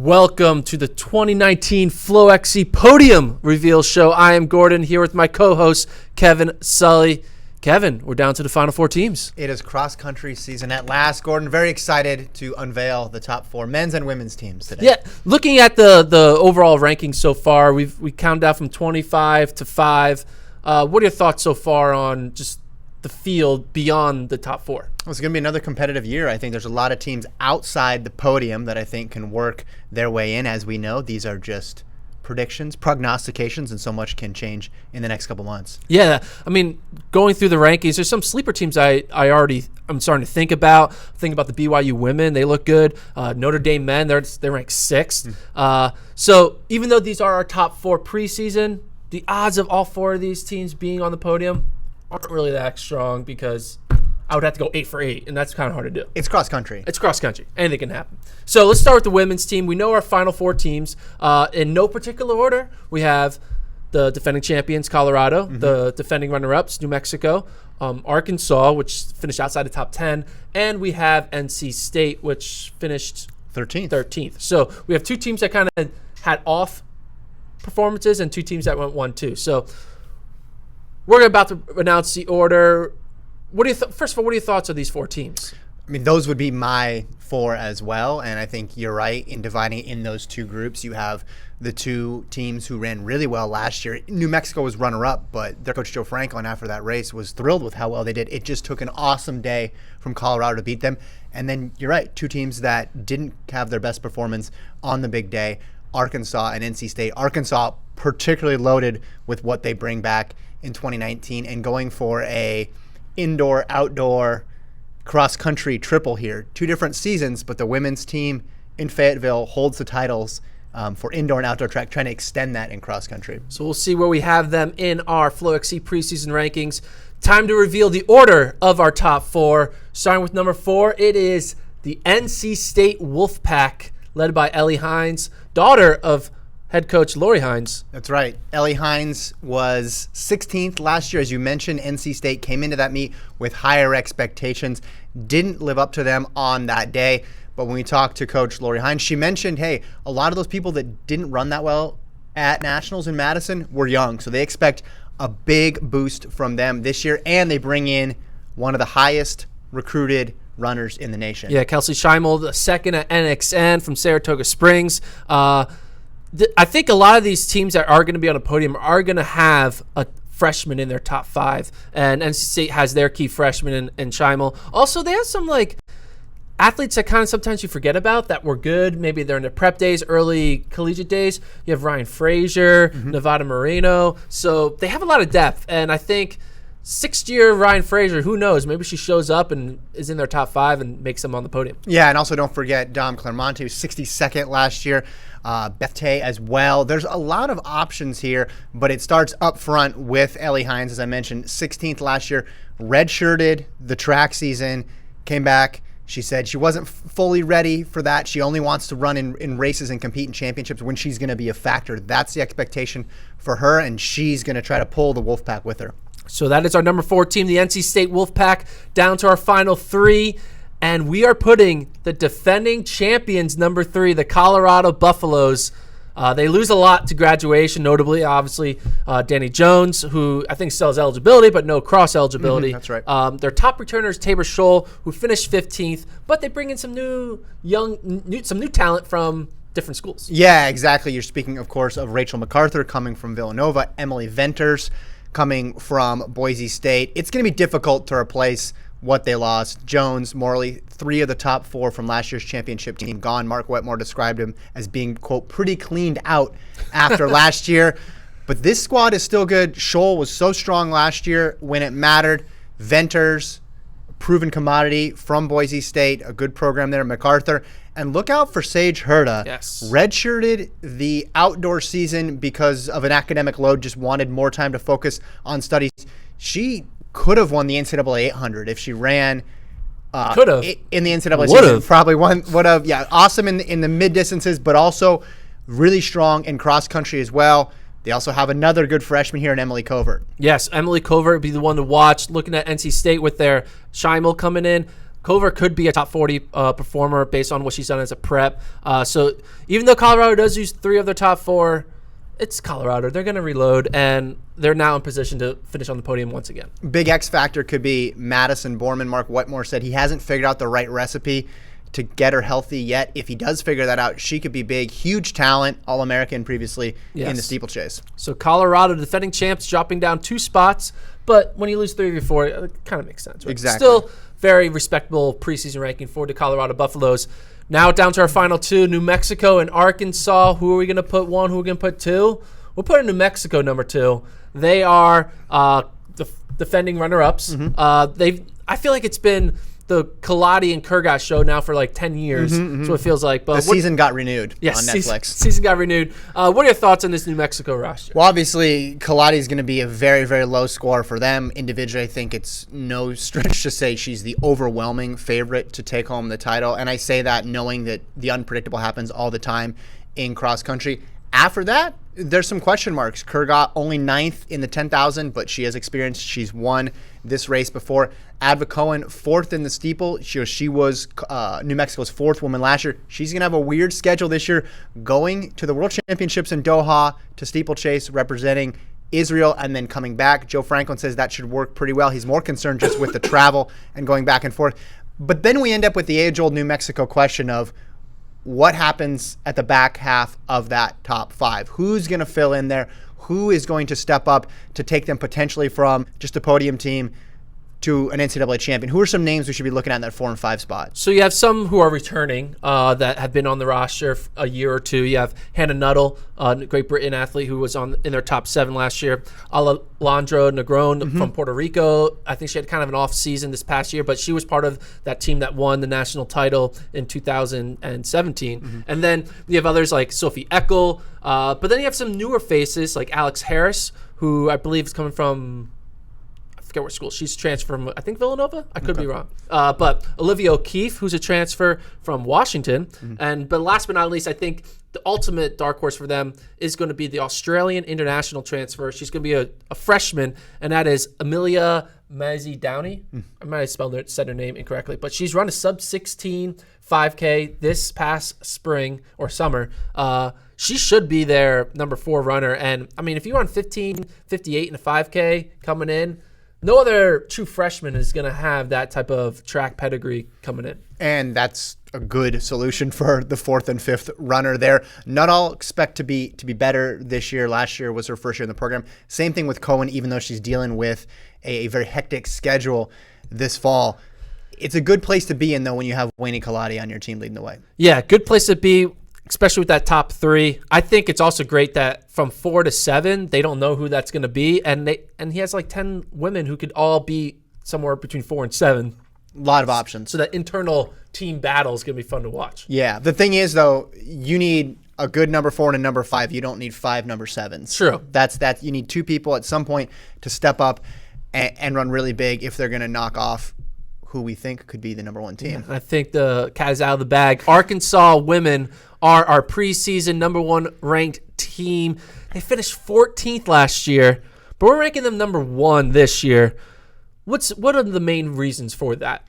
Welcome to the 2019 FloXC Podium Reveal Show. I am Gordon here with my co-host, Kevin Sully. Kevin, we're down to the final four teams. It is cross-country season at last. Gordon, very excited to unveil the top four men's and women's teams today. Yeah, looking at the overall rankings so far, we counted down from 25 to 5. What are your thoughts so far on just the field beyond the top four? Well, it's going to be another competitive year. I think there's a lot of teams outside the podium that I think can work their way in. As we know, these are just predictions, prognostications, and so much can change in the next couple months. Yeah, I mean, going through the rankings, there's some sleeper teams I'm starting to think about. Think about the BYU women; they look good. Notre Dame men, they're ranked 6th. So even though these are our top four preseason, the odds of all four of these teams being on the podium aren't really that strong because I would have to go 8 for 8, and that's kind of hard to do. It's cross-country. It's cross-country. Anything can happen. So let's start with the women's team. We know our final four teams. In no particular order, we have the defending champions, Colorado, the defending runner-ups, New Mexico, Arkansas, which finished outside the top 10, and we have NC State, which finished 13th. So we have two teams that kind of had off performances and two teams that went 1-2. So we're about to announce the order. First of all, what are your thoughts of these four teams? I mean, those would be my four as well, and I think you're right in dividing in those two groups. You have the two teams who ran really well last year. New Mexico was runner-up, but their coach Joe Franklin after that race was thrilled with how well they did. It just took an awesome day from Colorado to beat them. And then you're right, two teams that didn't have their best performance on the big day, Arkansas and NC State. Arkansas particularly loaded with what they bring back in 2019 and going for a indoor-outdoor cross-country triple here. Two different seasons, but the women's team in Fayetteville holds the titles for indoor and outdoor track, trying to extend that in cross-country. So we'll see where we have them in our FloXC preseason rankings. Time to reveal the order of our top four. Starting with number 4, it is the NC State Wolfpack, led by Ellie Hines, daughter of head coach Lori Hines. That's right. Ellie Hines was 16th last year. As you mentioned, NC State came into that meet with higher expectations, didn't live up to them on that day. But when we talked to Coach Lori Hines, she mentioned, hey, a lot of those people that didn't run that well at Nationals in Madison were young. So they expect a big boost from them this year, and they bring in one of the highest recruited runners in the nation. Yeah, Kelsey Scheimel, the second at NXN from Saratoga Springs. I think a lot of these teams that are going to be on a podium are going to have a freshman in their top 5, and NC State has their key freshman in Scheimel. Also, they have some athletes that kind of sometimes you forget about that were good. Maybe they're in their prep days, early collegiate days. You have Ryan Frazier, Nevada Moreno. So they have a lot of depth, and I think 6th-year Ryan Frazier, who knows? Maybe she shows up and is in their top 5 and makes them on the podium. Yeah, and also don't forget Dom Clermont, who was 62nd last year. Beth Tay as well. There's a lot of options here, but it starts up front with Ellie Hines, as I mentioned, 16th last year, redshirted the track season, came back. She said she wasn't fully ready for that. She only wants to run in races and compete in championships when she's going to be a factor. That's the expectation for her, and she's going to try to pull the Wolfpack with her. So that is our number 4 team, the NC State Wolfpack, down to our final 3. And we are putting the defending champions, number 3, the Colorado Buffaloes. They lose a lot to graduation, notably, obviously, Danny Jones, who I think still has eligibility, but no cross eligibility. That's right. Their top returner is Tabor Scholl, who finished 15th, but they bring in some new talent from different schools. Yeah, exactly. You're speaking, of course, of Rachel MacArthur coming from Villanova, Emily Venters coming from Boise State. It's going to be difficult to replace what they lost. Jones, Morley, 3 of the top 4 from last year's championship team gone. Mark Wetmore described him as being, quote, pretty cleaned out after last year. But this squad is still good. Scholl was so strong last year when it mattered. Venters, proven commodity from Boise State, a good program there. MacArthur. And look out for Sage Herta. Yes. Redshirted the outdoor season because of an academic load, just wanted more time to focus on studies. She could have won the NCAA 800 if she ran could have in the NCAA season. Probably would have. Yeah, awesome in the mid distances, but also really strong in cross country as well. They also have another good freshman here in Emily Covert. Yes, Emily Covert would be the one to watch. Looking at NC State with their Scheimel coming in, Culver could be a top 40 performer based on what she's done as a prep. So even though Colorado does use 3 of their top 4, it's Colorado. They're going to reload, and they're now in position to finish on the podium once again. Big X factor could be Madison Borman. Mark Wetmore said he hasn't figured out the right recipe to get her healthy yet. If he does figure that out, she could be big. Huge talent, All-American previously in the steeplechase. So Colorado, defending champs, dropping down 2 spots. But when you lose 3 of your 4, it kind of makes sense, right? Exactly. Still very respectable preseason ranking for the Colorado Buffaloes. Now down to our final 2, New Mexico and Arkansas. Who are we going to put 1? Who are we going to put 2? We'll put in New Mexico number 2. They are defending runner-ups. Mm-hmm. I feel like it's been the Kaladi and Kurgat show now for like 10 years. So it feels like. But the season got renewed on Netflix. Season got renewed. What are your thoughts on this New Mexico roster? Well, obviously, Kaladi is going to be a very, very low score for them. Individually, I think it's no stretch to say she's the overwhelming favorite to take home the title. And I say that knowing that the unpredictable happens all the time in cross country. After that, there's some question marks. Kurgat only 9th in the 10,000, but she has experience. She's won this race before. Adva Cohen, 4th in the steeple. She was New Mexico's 4th woman last year. She's going to have a weird schedule this year, going to the World Championships in Doha to steeplechase, representing Israel, and then coming back. Joe Franklin says that should work pretty well. He's more concerned just with the travel and going back and forth. But then we end up with the age-old New Mexico question of, what happens at the back half of that top 5? Who's going to fill in there? Who is going to step up to take them potentially from just a podium team to an NCAA champion? Who are some names we should be looking at in that 4 and 5 spot? So you have some who are returning that have been on the roster a year or 2. You have Hannah Nuttall, a Great Britain athlete who was in their top 7 last year. Alejandra Negron from Puerto Rico. I think she had kind of an off season this past year, but she was part of that team that won the national title in 2017. And then you have others like Sophie Eckel. But then you have some newer faces like Alex Harris, who I believe is coming from, I forget what school. She's transferred from, I think, Villanova. I could be wrong. But Olivia O'Keefe, who's a transfer from Washington. But last but not least, I think the ultimate dark horse for them is going to be the Australian international transfer. She's going to be a freshman, and that is Amelia Mazzy Downey. I might have said her name incorrectly, but she's run a sub-16 5K this past spring or summer. She should be their number 4 runner. And, I mean, if you run 15:58 in a 5K coming in, no other true freshman is going to have that type of track pedigree coming in. And that's a good solution for the 4th and 5th runner there. Not all expect to be better this year. Last year was her first year in the program. Same thing with Cohen, even though she's dealing with a very hectic schedule this fall. It's a good place to be in, though, when you have Wayne Kaladi on your team leading the way. Yeah, good place to be, especially with that top 3. I think it's also great that from 4 to 7, they don't know who that's going to be, and he has like 10 women who could all be somewhere between 4 and 7. A lot of options. So that internal team battle is going to be fun to watch. Yeah. The thing is, though, you need a good number 4 and a number 5. You don't need 5 number 7s. True. That's you need 2 people at some point to step up and run really big if they're going to knock off who we think could be the number 1 team. Yeah, I think the cat is out of the bag. Arkansas women are our preseason number 1 ranked team. They finished 14th last year, but we're ranking them number 1 this year. What are the main reasons for that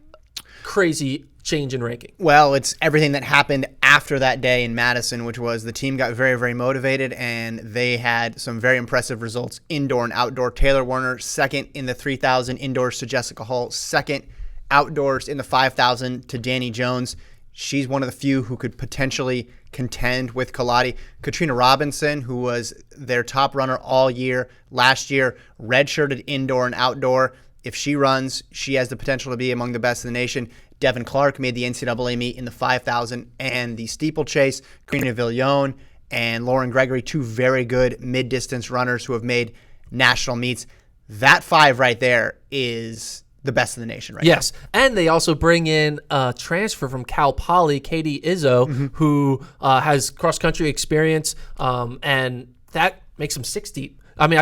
crazy change in ranking? Well, it's everything that happened after that day in Madison, which was the team got very, very motivated, and they had some very impressive results indoor and outdoor. Taylor Warner, 2nd in the 3,000 indoors to Jessica Hull, 2nd outdoors in the 5,000 to Danny Jones. She's one of the few who could potentially contend with Kaladi. Katrina Robinson, who was their top runner all year, last year, redshirted indoor and outdoor. If she runs, she has the potential to be among the best in the nation. Devin Clark made the NCAA meet in the 5,000 and the steeplechase. Karina Villon and Lauren Gregory, 2 very good mid-distance runners who have made national meets. That 5 right there is the best in the nation right now. Yes, and they also bring in a transfer from Cal Poly, Katie Izzo, who has cross-country experience, and that makes them 60. I mean,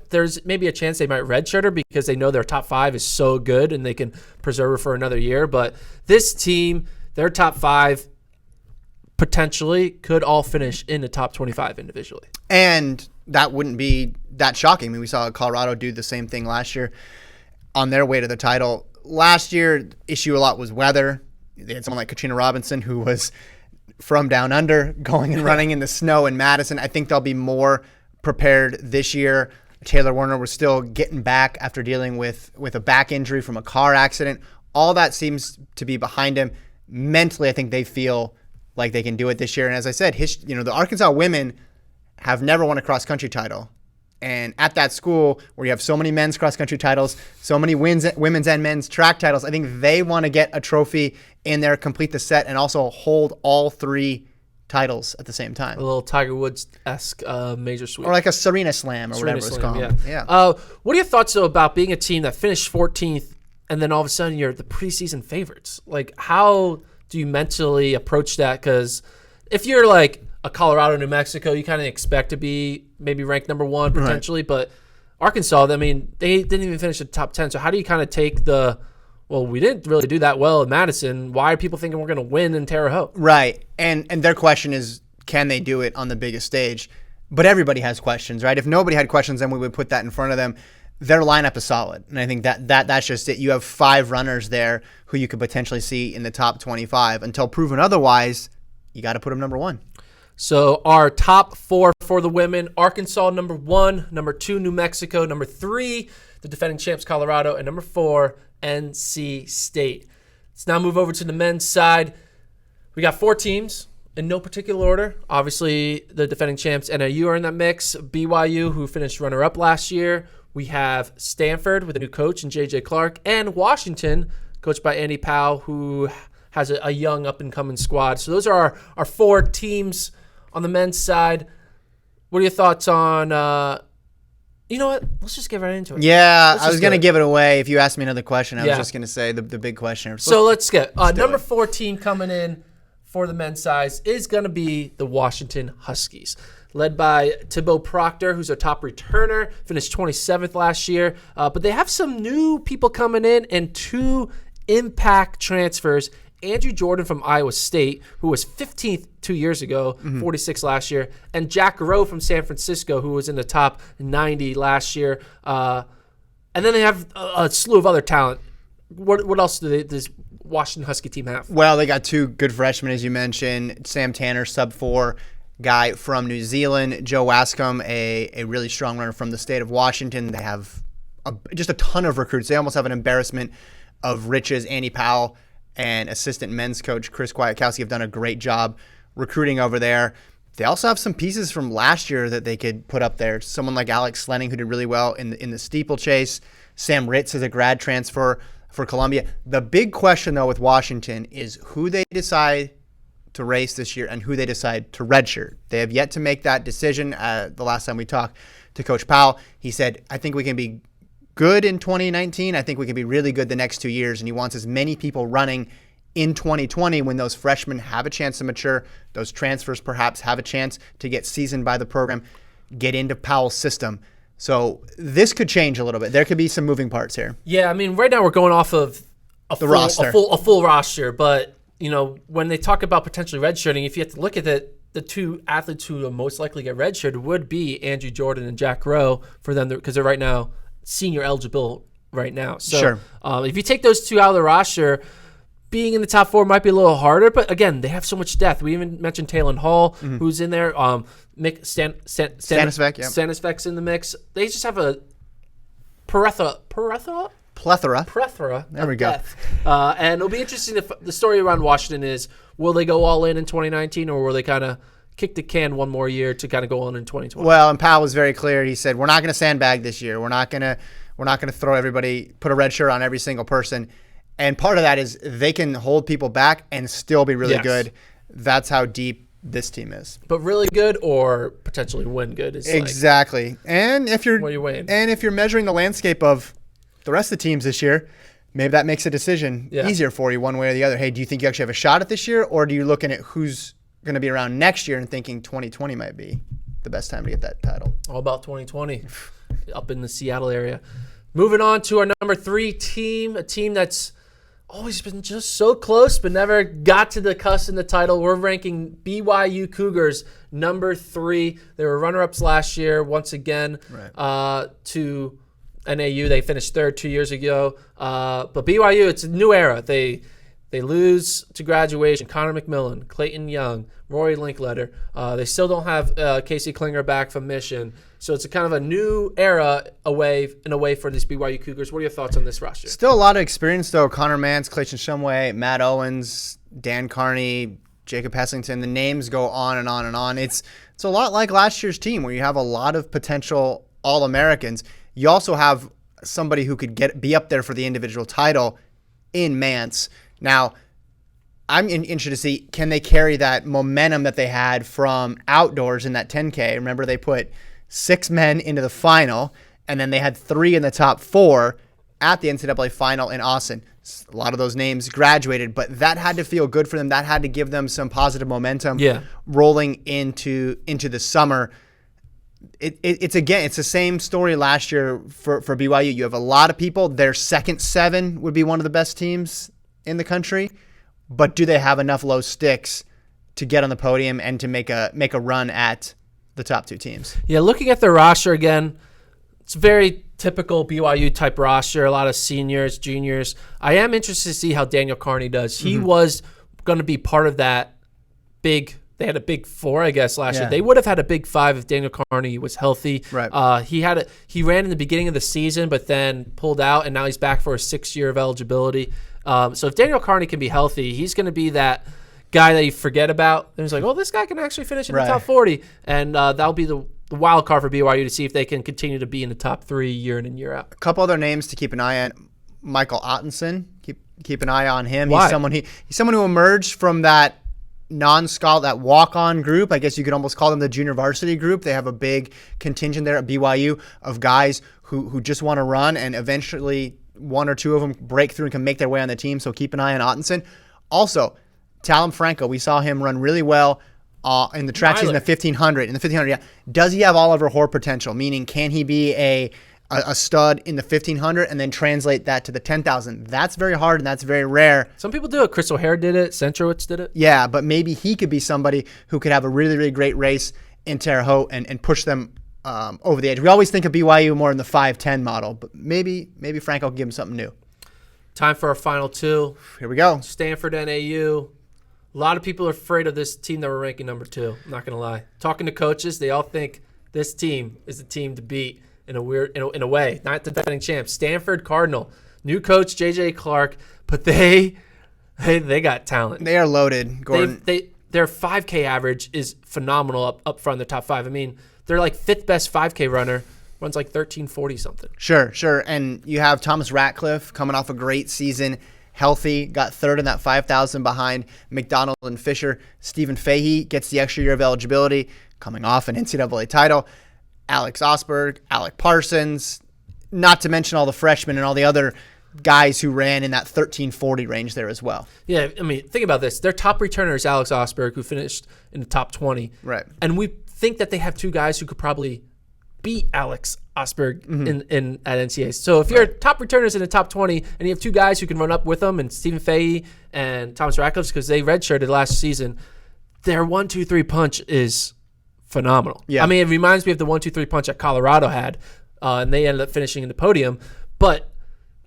there's maybe a chance they might redshirt her because they know their top 5 is so good and they can preserve her for another year. But this team, their top 5 potentially could all finish in the top 25 individually. And that wouldn't be that shocking. I mean, we saw Colorado do the same thing last year on their way to the title. last year, issue a lot was weather. They had someone like Katrina Robinson, who was from down under, going and running in the snow in Madison. I think they'll be more prepared this year. Taylor Warner was still getting back after dealing with a back injury from a car accident. All that seems to be behind him. Mentally, I think they feel like they can do it this year. And as I said, the Arkansas women have never won a cross-country title. And at that school where you have so many men's cross-country titles, so many women's and men's track titles, I think they want to get a trophy in there, complete the set, and also hold all 3 titles at the same time. A little Tiger Woods-esque major sweep. Or like a Serena Slam or Serena whatever Slam, it's called. Yeah. What are your thoughts, though, about being a team that finished 14th and then all of a sudden you're the preseason favorites? Like, how do you mentally approach that? Because if you're like a Colorado, New Mexico, you kind of expect to be maybe ranked number 1 potentially. Right. But Arkansas, I mean, they didn't even finish the top 10. So how do you kind of take we didn't really do that well in Madison. Why are people thinking we're going to win in Terre Haute? Right. And their question is, can they do it on the biggest stage? But everybody has questions, right? If nobody had questions, then we would put that in front of them. Their lineup is solid. And I think that's just it. You have 5 runners there who you could potentially see in the top 25. Until proven otherwise, you got to put them number 1. So our top 4 for the women: Arkansas number 1, number 2 New Mexico, number 3 the defending champs Colorado, and number 4 NC State. Let's now move over to the men's side. We got 4 teams in no particular order. Obviously, the defending champs NIU are in that mix. BYU, who finished runner-up last year. We have Stanford with a new coach and J.J. Clark, and Washington, coached by Andy Powell, who has a young up-and-coming squad. So those are our 4 teams on the men's side. What are your thoughts on you know what? Let's just get right into it. Yeah, I was going to give it away. If you asked me another question, I was just going to say the big question. So let's get number 4 team coming in for the men's side is going to be the Washington Huskies, led by Thibaut Proctor, who's our top returner, finished 27th last year. But they have some new people coming in and 2 impact transfers. Andrew Jordan from Iowa State, who was 15th 2 years ago, 46 last year, and Jack Rowe from San Francisco, who was in the top 90 last year. And then they have a slew of other talent. What else does this Washington Husky team have? Well, they got 2 good freshmen, as you mentioned. Sam Tanner, sub-4 guy from New Zealand. Joe Wascombe, a really strong runner from the state of Washington. They have just a ton of recruits. They almost have an embarrassment of riches. Andy Powell and assistant men's coach Chris Kwiatkowski have done a great job recruiting over there. They also have some pieces from last year that they could put up there. Someone like Alex Slenning, who did really well in the steeplechase. Sam Ritz is a grad transfer for Columbia. The big question, though, with Washington is who they decide to race this year and who they decide to redshirt. They have yet to make that decision. The last time we talked to Coach Powell, he said, I think we can be good in 2019. I think we can be really good the next 2 years. And he wants as many people running in 2020 when those freshmen have a chance to mature, those transfers perhaps have a chance to get seasoned by the program, get into Powell's system. So this could change a little bit. There could be some moving parts here. Yeah, I mean, right now we're going off of a full roster. But, when they talk about potentially redshirting, if you have to look at it, the 2 athletes who will most likely get redshirted would be Andrew Jordan and Jack Rowe for them because they're right now senior eligible right now. So sure. If you take those 2 out of the roster, being in the top 4 might be a little harder, but again, they have so much depth. We even mentioned Talon Hall, who's in there. Stanisvec's in the mix. They just have a plethora. There we go. And it'll be interesting if the story around Washington is, will they go all in 2019, or will they kind of kick the can one more year to kind of go on in 2020? Well, and Powell was very clear. He said, we're not going to sandbag this year. We're not going to throw everybody, put a red shirt on every single person. And part of that is they can hold people back and still be really good. That's how deep this team is. But really good or potentially win good is exactly. And if you're what are you weighing? And if you're measuring the landscape of the rest of the teams this year, maybe that makes a decision easier for you one way or the other. Hey, do you think you actually have a shot at this year, or do you looking at who's going to be around next year and thinking 2020 might be the best time to get that title? All about 2020 up in the Seattle area. Moving on to our number 3 team, a team that's always been just so close but never got to the cusp in the title. We're ranking BYU Cougars number 3. They were runner-ups last year once again to NAU, they finished third 2 years ago. But BYU, it's a new era. They lose to graduation. Connor McMillan, Clayton Young, Rory Linkletter. They still don't have Casey Klinger back from Mission. So it's a kind of a new era away for these BYU Cougars. What are your thoughts on this roster? Still a lot of experience, though. Connor Mance, Clayton Shumway, Matt Owens, Dan Carney, Jacob Hessington. The names go on and on and on. It's a lot like last year's team where you have a lot of potential All-Americans. You also have somebody who could be up there for the individual title in Mance. Now, I'm interested to see, can they carry that momentum that they had from outdoors in that 10K? Remember, they put 6 men into the final, and then they had 3 in the top 4 at the NCAA final in Austin. A lot of those names graduated, but that had to feel good for them. That had to give them some positive momentum rolling into the summer. It's the same story last year for BYU. You have a lot of people. Their second 7 would be one of the best teams in the country, but do they have enough low sticks to get on the podium and to make a run at the top 2 teams? Yeah, looking at their roster again, it's a very typical BYU type roster. A lot of seniors, juniors. I am interested to see how Daniel Carney does. He was going to be part of that big. They had a big 4, I guess, last year. They would have had a big 5 if Daniel Carney was healthy. Right. He ran in the beginning of the season, but then pulled out, and now he's back for a 6th year of eligibility. So if Daniel Carney can be healthy, he's going to be that guy that you forget about. And he's like, oh, this guy can actually finish in the top 40. And that'll be the wild card for BYU to see if they can continue to be in the top 3 year in and year out. A couple other names to keep an eye on. Michael Ottenson. Keep an eye on him. Why? He's someone who emerged from that non-scholar, that walk-on group. I guess you could almost call them the junior varsity group. They have a big contingent there at BYU of guys who just want to run, and eventually 1 or 2 of them break through and can make their way on the team. So keep an eye on Ottenson. Also, Talon Franco, we saw him run really well in the track season, the 1500. In the 1500, yeah. Does he have Oliver Hoare potential? Meaning, can he be a stud in the 1500 and then translate that to the 10,000? That's very hard and that's very rare. Some people do it. Chris O'Hare did it. Centrowitz did it. Yeah, but maybe he could be somebody who could have a really, really great race in Terre Haute and push them over the edge. We always think of BYU more in the 5-10 model, but maybe Franco can give him something new. Time for our final 2. Here we go. Stanford, NAU. A lot of people are afraid of this team that we're ranking number 2. I'm not going to lie. Talking to coaches, they all think this team is the team to beat in a way. Not defending champs. Stanford Cardinal. New coach, J.J. Clark, but they got talent. They are loaded, Gordon. Their 5K average is phenomenal up front in the top 5. I mean, they're like 5th best 5K runner. Runs like 1340 something. Sure. And you have Thomas Ratcliffe coming off a great season, healthy, got 3rd in that 5,000 behind McDonald and Fisher. Stephen Fahey gets the extra year of eligibility, coming off an NCAA title. Alex Osberg, Alec Parsons, not to mention all the freshmen and all the other guys who ran in that 1340 range there as well. Yeah, I mean, think about this. Their top returner is Alex Osberg, who finished in the top 20. Right. And we think that they have 2 guys who could probably beat Alex Osberg in at NCAA. So if your top returners in the top 20 and you have 2 guys who can run up with them, and Stephen Fahey and Thomas Ratcliffe, because they redshirted last season, their 1-2-3 punch is phenomenal. Yeah. I mean, it reminds me of the 1-2-3 punch that Colorado had, and they ended up finishing in the podium, but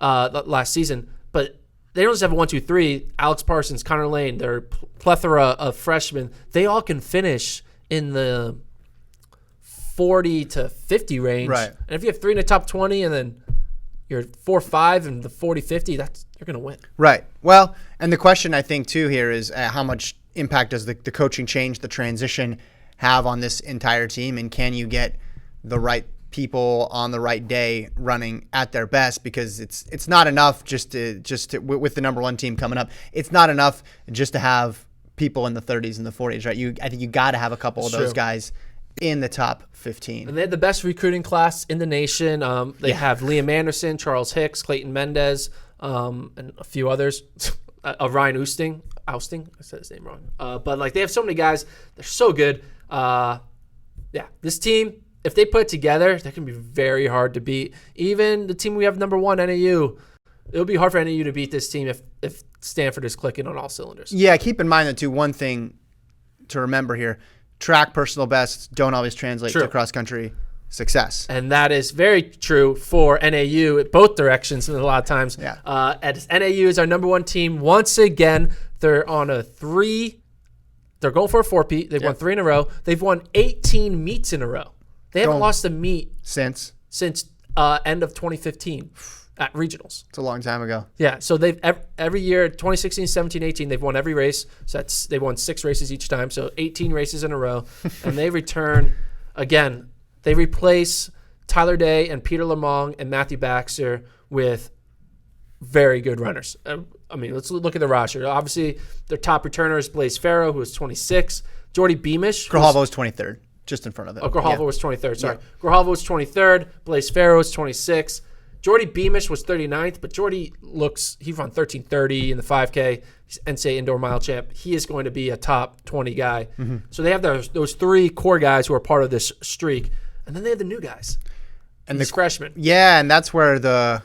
last season. But they don't just have a 1-2-3. Alex Parsons, Connor Lane, their plethora of freshmen, they all can finish in the 40 to 50 range. Right. And if you have 3 in the top 20 and then you're 4-5 in the 40-50, you're going to win. Right. Well, and the question I think too here is how much impact does the coaching change, the transition have on this entire team, and can you get the right people on the right day running at their best? Because it's not enough just to with the number 1 team coming up. It's not enough just to have people in the 30s and the 40s, right? I think you got to have a couple of those guys in the top 15. And they had the best recruiting class in the nation. They have Liam Anderson, Charles Hicks, Clayton Mendez, and a few others. Ryan Ousting. I said his name wrong. But like, they have so many guys. They're so good. This team, if they put it together, they can be very hard to beat. Even the team we have number 1, NAU, it'll be hard for NAU to beat this team if Stanford is clicking on all cylinders. Yeah, keep in mind that too, one thing to remember here, track personal bests don't always translate to cross country success. And that is very true for NAU at both directions a lot of times. Yeah. NAU is our number one team. Once again, they're on a 3. They're going for a 4-peat. They've won 3 in a row. They've won 18 meets in a row. They haven't lost a meet since end of 2015 at regionals. It's a long time ago. Yeah, so they've every year, 2016, 17, 18, they've won every race. So they've won 6 races each time, so 18 races in a row. And they return, again, they replace Tyler Day and Peter Lamong and Matthew Baxter with very good runners. I mean, let's look at the roster. Obviously, their top returner is Blaze Farrow, who is 26. Jordy Beamish. Grijalva was 23rd, just in front of them. Oh, Grijalva was 23rd. Sorry. Yeah. Grijalva was 23rd. Blaze Farrow was 26. Jordy Beamish was 39th, but Jordy he run 13:30 in the 5K. He's NCAA indoor mile champ. He is going to be a top 20 guy. Mm-hmm. So they have those 3 core guys who are part of this streak, and then they have the new guys and the freshmen. Yeah, and that's where the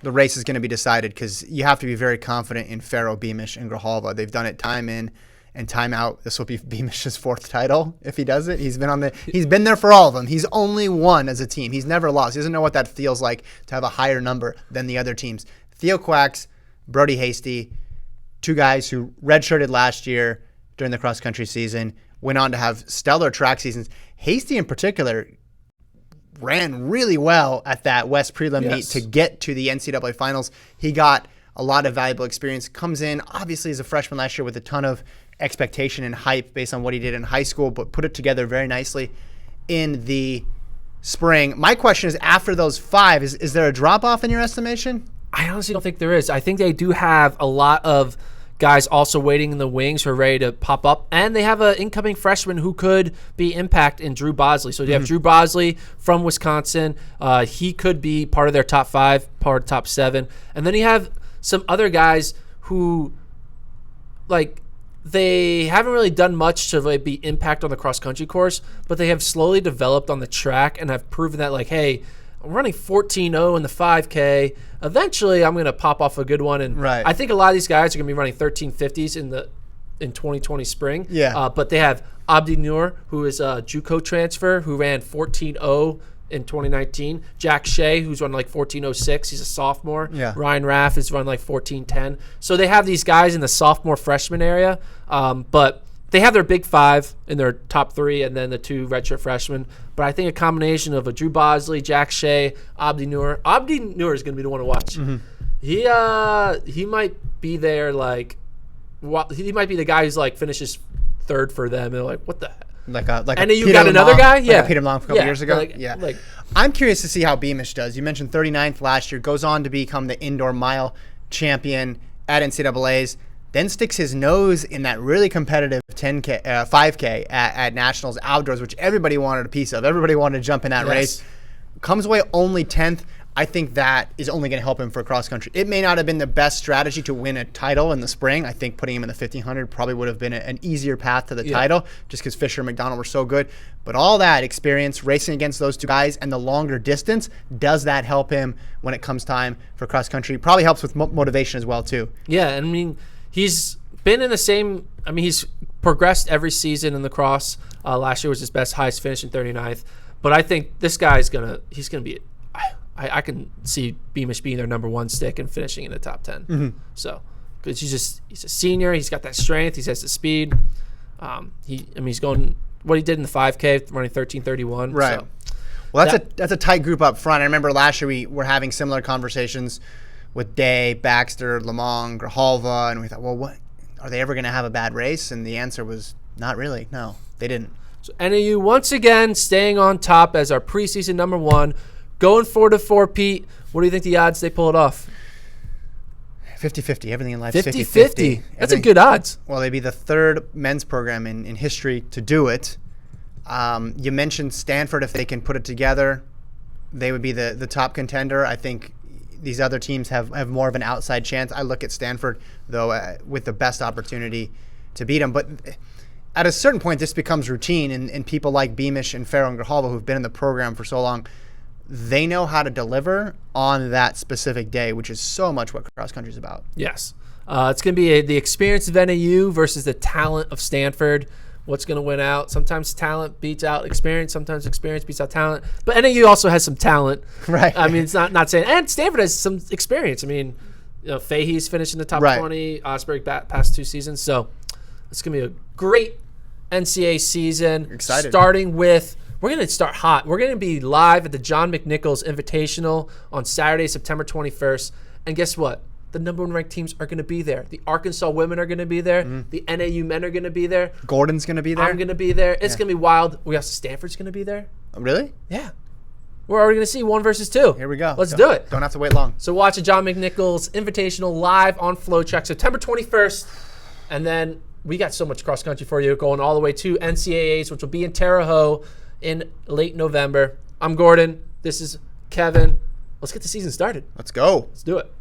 race is going to be decided, because you have to be very confident in Farrow, Beamish, and Grijalva. They've done it time in and time out. This will be Beamish's 4th title if he does it. He's been there for all of them. He's only won as a team. He's never lost. He doesn't know what that feels like to have a higher number than the other teams. Theo Quacks, Brody Hasty, 2 guys who redshirted last year during the cross-country season, went on to have stellar track seasons. Hasty in particular ran really well at that West Prelim meet to get to the NCAA finals. He got a lot of valuable experience. Comes in, obviously, as a freshman last year with a ton of expectation and hype based on what he did in high school, but put it together very nicely in the spring. My question is, after those 5, is there a drop-off in your estimation? I honestly don't think there is. I think they do have a lot of guys also waiting in the wings who are ready to pop up, and they have an incoming freshman who could be impact in Drew Bosley. So you have Drew Bosley from Wisconsin. He could be part of their top 5, part of top 7. And then you have some other guys who, they haven't really done much to be impact on the cross-country course, but they have slowly developed on the track and have proven that, hey, I'm running 14.0 in the 5K. Eventually, I'm going to pop off a good one. And I think a lot of these guys are going to be running 1350s in 2020 spring. Yeah. But they have Abdi Noor, who is a JUCO transfer, who ran 14.0 in 2019. Jack Shea, who's run 14.06. He's a sophomore. Yeah. Ryan Raff has run 14.10. So they have these guys in the sophomore freshman area. But they have their big 5 in their top 3 and then the 2 redshirt freshmen. But I think a combination of a Drew Bosley, Jack Shea, Abdi Noor. Abdi Noor is going to be the one to watch. Mm-hmm. He might be there he might be the guy who's finishes 3rd for them. And they're what the heck? And then you got another guy? Yeah. Peter Long a couple years ago? I'm curious to see how Beamish does. You mentioned 39th last year. Goes on to become the indoor mile champion at NCAAs. Then sticks his nose in that really competitive 5K at Nationals outdoors, which everybody wanted a piece of. Everybody wanted to jump in that race. Comes away only 10th. I think that is only going to help him for cross country. It may not have been the best strategy to win a title in the spring. I think putting him in the 1500 probably would have been an easier path to the title, just because Fisher and McDonald were so good. But all that experience racing against those 2 guys and the longer distance, does that help him when it comes time for cross country? Probably helps with motivation as well too. Yeah, I mean, he's been in the same. I mean, he's progressed every season in the cross. Last year was his best, highest finish in 39th. But I think this guy's he's gonna be. I can see Beamish being their number 1 stick and finishing in the top 10. Mm-hmm. So, because he's a senior, he's got that strength, he has the speed. He's going what he did in the 5K, running 13:31. Right. So well, that's a tight group up front. I remember last year we were having similar conversations with Day, Baxter, Lamong, Grijalva, and we thought, well, what are they ever going to have a bad race? And the answer was not really. No, they didn't. So NAU once again staying on top as our preseason number 1. Going 4-4, Pete. What do you think the odds they pull it off? 50-50. Everything in life 50-50. That's a good odds. Well, they'd be the 3rd men's program in history to do it. You mentioned Stanford. If they can put it together, they would be the top contender. I think these other teams have more of an outside chance. I look at Stanford, though, with the best opportunity to beat them. But at a certain point, this becomes routine, and people like Beamish and Farrow and Grijalva, who've been in the program for so long, they know how to deliver on that specific day, which is so much what cross country is about. Yes. It's going to be the experience of NAU versus the talent of Stanford. what's going to win out. Sometimes talent beats out experience. Sometimes experience beats out talent. But NAU also has some talent. Right. I mean, it's not saying. And Stanford has some experience. I mean, Fahey's finished in the top 20. Osberg past 2 seasons. So it's going to be a great NCAA season. Excited. Starting with, we're going to start hot. We're going to be live at the John McNichols Invitational on Saturday, September 21st. And guess what? The number 1 ranked teams are going to be there. The Arkansas women are going to be there. The NAU men are going to be there. Gordon's going to be there. I'm going to be there. It's going to be wild. We also Stanford's going to be there. Really? Yeah. We're already going to see 1 versus 2. Here we go. Let's do it. Don't have to wait long. So watch a John McNichols Invitational live on FloTrack September 21st. And then we got so much cross country for you going all the way to NCAAs, which will be in Terre Haute in late November. I'm Gordon. This is Kevin. Let's get the season started. Let's go. Let's do it.